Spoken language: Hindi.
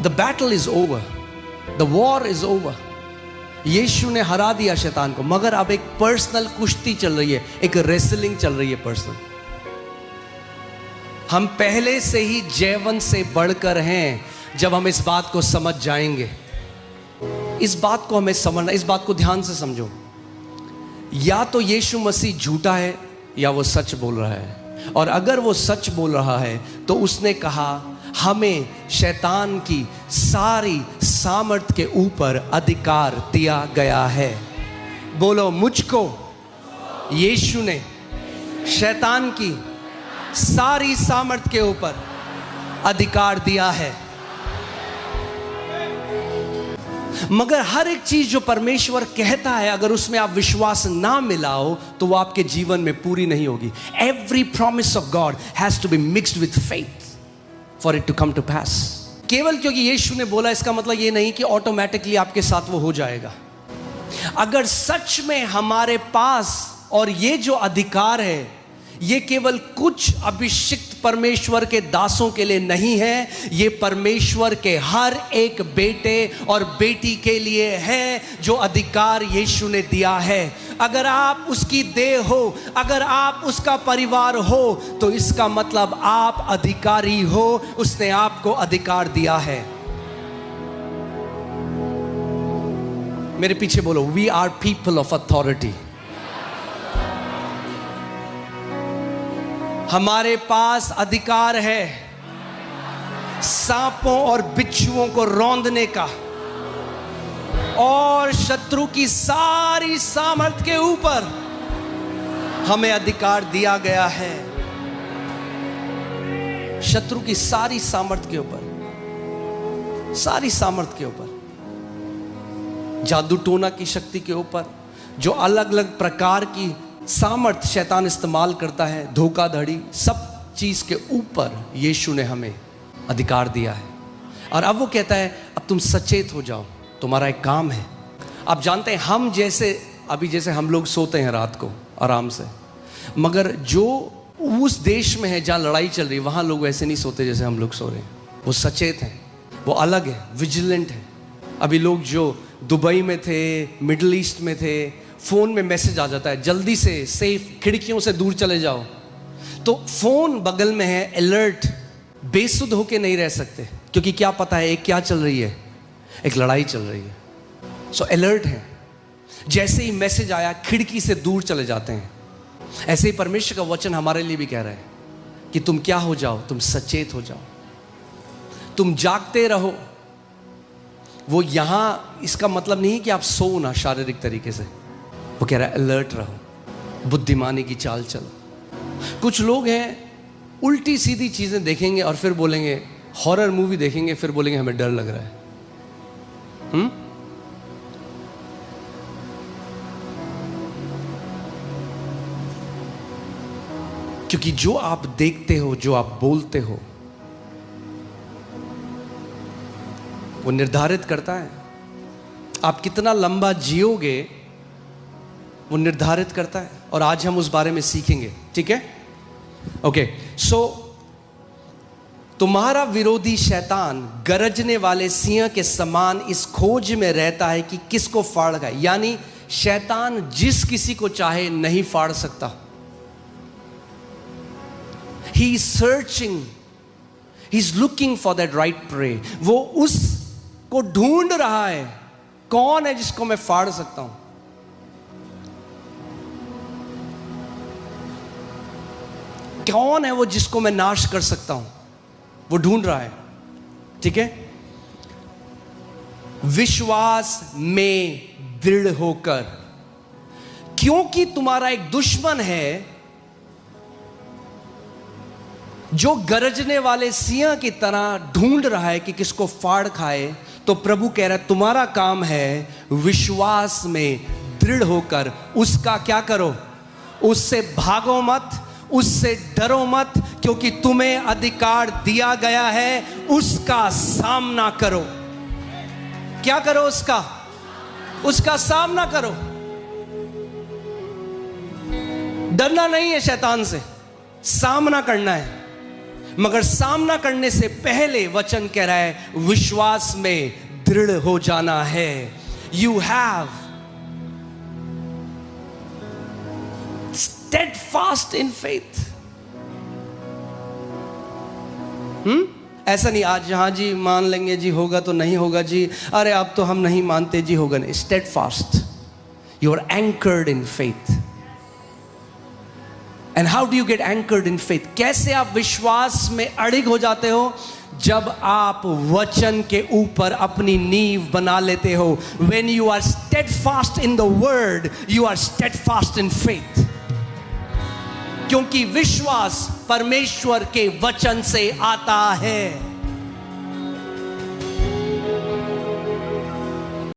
The battle is over, the war is over. Yeshu ने हरा दिया शैतान को, मगर अब एक पर्सनल कुश्ती चल रही है, एक रेसलिंग चल रही है पर्सनल। हम पहले से ही जयवंत से बढ़कर हैं जब हम इस बात को समझ जाएंगे। इस बात को हमें समझना, इस बात को ध्यान से समझो। या तो यीशु मसीह झूठा है या वो सच बोल रहा है। और अगर वो सच बोल रहा है तो उसने कहा हमें शैतान की सारी सामर्थ के ऊपर अधिकार दिया गया है। बोलो, मुझको यीशु ने शैतान की सारी सामर्थ के ऊपर अधिकार दिया है। मगर हर एक चीज जो परमेश्वर कहता है, अगर उसमें आप विश्वास ना मिलाओ तो वो आपके जीवन में पूरी नहीं होगी। Every promise of God has to be mixed with faith for it to come to pass. केवल क्योंकि यीशु ने बोला इसका मतलब ये नहीं कि ऑटोमेटिकली आपके साथ वो हो जाएगा। अगर सच में हमारे पास और ये जो अधिकार है ये केवल कुछ अभिषिक्त परमेश्वर के दासों के लिए नहीं है, ये परमेश्वर के हर एक बेटे और बेटी के लिए है जो अधिकार यीशु ने दिया है। अगर आप उसकी देह हो, अगर आप उसका परिवार हो, तो इसका मतलब आप अधिकारी हो। उसने आपको अधिकार दिया है। मेरे पीछे बोलो, we are people of authority. हमारे पास अधिकार है सांपों और बिच्छुओं को रौंदने का, और शत्रु की सारी सामर्थ के ऊपर हमें अधिकार दिया गया है। शत्रु की सारी सामर्थ के ऊपर, सारी सामर्थ के ऊपर, जादू टोना की शक्ति के ऊपर, जो अलग अलग प्रकार की सामर्थ शैतान इस्तेमाल करता है, धोखाधड़ी, सब चीज के ऊपर यीशु ने हमें अधिकार दिया है। और अब वो कहता है अब तुम सचेत हो जाओ, तुम्हारा एक काम है। आप जानते हैं हम जैसे अभी जैसे हम लोग सोते हैं रात को आराम से, मगर जो उस देश में है जहाँ लड़ाई चल रही है वहाँ लोग वैसे नहीं सोते जैसे हम लोग सो रहे हैं। वो सचेत हैं, वो अलग है, विजिलेंट है। अभी लोग जो दुबई में थे, मिडिल ईस्ट में थे, फोन में मैसेज आ जाता है जल्दी से सेफ खिड़कियों से दूर चले जाओ। तो फोन बगल में है, अलर्ट, बेसुध होके नहीं रह सकते, क्योंकि क्या पता है एक क्या चल रही है, एक लड़ाई चल रही है। सो अलर्ट है। जैसे ही मैसेज आया खिड़की से दूर चले जाते हैं। ऐसे ही परमेश्वर का वचन हमारे लिए भी कह रहा है कि तुम क्या हो जाओ, तुम सचेत हो जाओ, तुम जागते रहो। वो यहां इसका मतलब नहीं कि आप सो ना शारीरिक तरीके से, वो कह रहा है अलर्ट रहो, बुद्धिमानी की चाल चलो। कुछ लोग हैं उल्टी सीधी चीजें देखेंगे और फिर बोलेंगे, हॉरर मूवी देखेंगे फिर बोलेंगे हमें डर लग रहा है। क्योंकि जो आप देखते हो, जो आप बोलते हो, वो निर्धारित करता है आप कितना लंबा जियोगे, वो निर्धारित करता है। और आज हम उस बारे में सीखेंगे, ठीक है? ओके, सो तुम्हारा विरोधी शैतान गरजने वाले सिंह के समान इस खोज में रहता है कि किसको फाड़ खाए। यानी शैतान जिस किसी को चाहे नहीं फाड़ सकता। He is searching, he is looking for that right prey। वो उसको ढूंढ रहा है, कौन है जिसको मैं फाड़ सकता हूं। कौन है वो जिसको मैं नाश कर सकता हूं, वो ढूंढ रहा है, ठीक है? विश्वास में दृढ़ होकर, क्योंकि तुम्हारा एक दुश्मन है जो गरजने वाले सिंह की तरह ढूंढ रहा है कि किसको फाड़ खाए। तो प्रभु कह रहा है तुम्हारा काम है विश्वास में दृढ़ होकर उसका क्या करो, उससे भागो मत, उससे डरो मत, क्योंकि तुम्हें अधिकार दिया गया है, उसका सामना करो। क्या करो? उसका सामना करो। डरना नहीं है शैतान से, सामना करना है। मगर सामना करने से पहले वचन कह रहा है विश्वास में दृढ़ हो जाना है। You have steadfast in faith। ऐसा नहीं आज हाँ जी मान लेंगे जी, होगा तो नहीं होगा जी, अरे अब तो हम नहीं मानते जी, होगा नहीं। steadfast, you are anchored in faith। and how do you get anchored in faith? कैसे आप विश्वास में अड़िग हो जाते हो? जब आप वचन के ऊपर अपनी नींव बना लेते हो। when you are steadfast in the word, you are steadfast in faith। क्योंकि विश्वास परमेश्वर के वचन से आता है।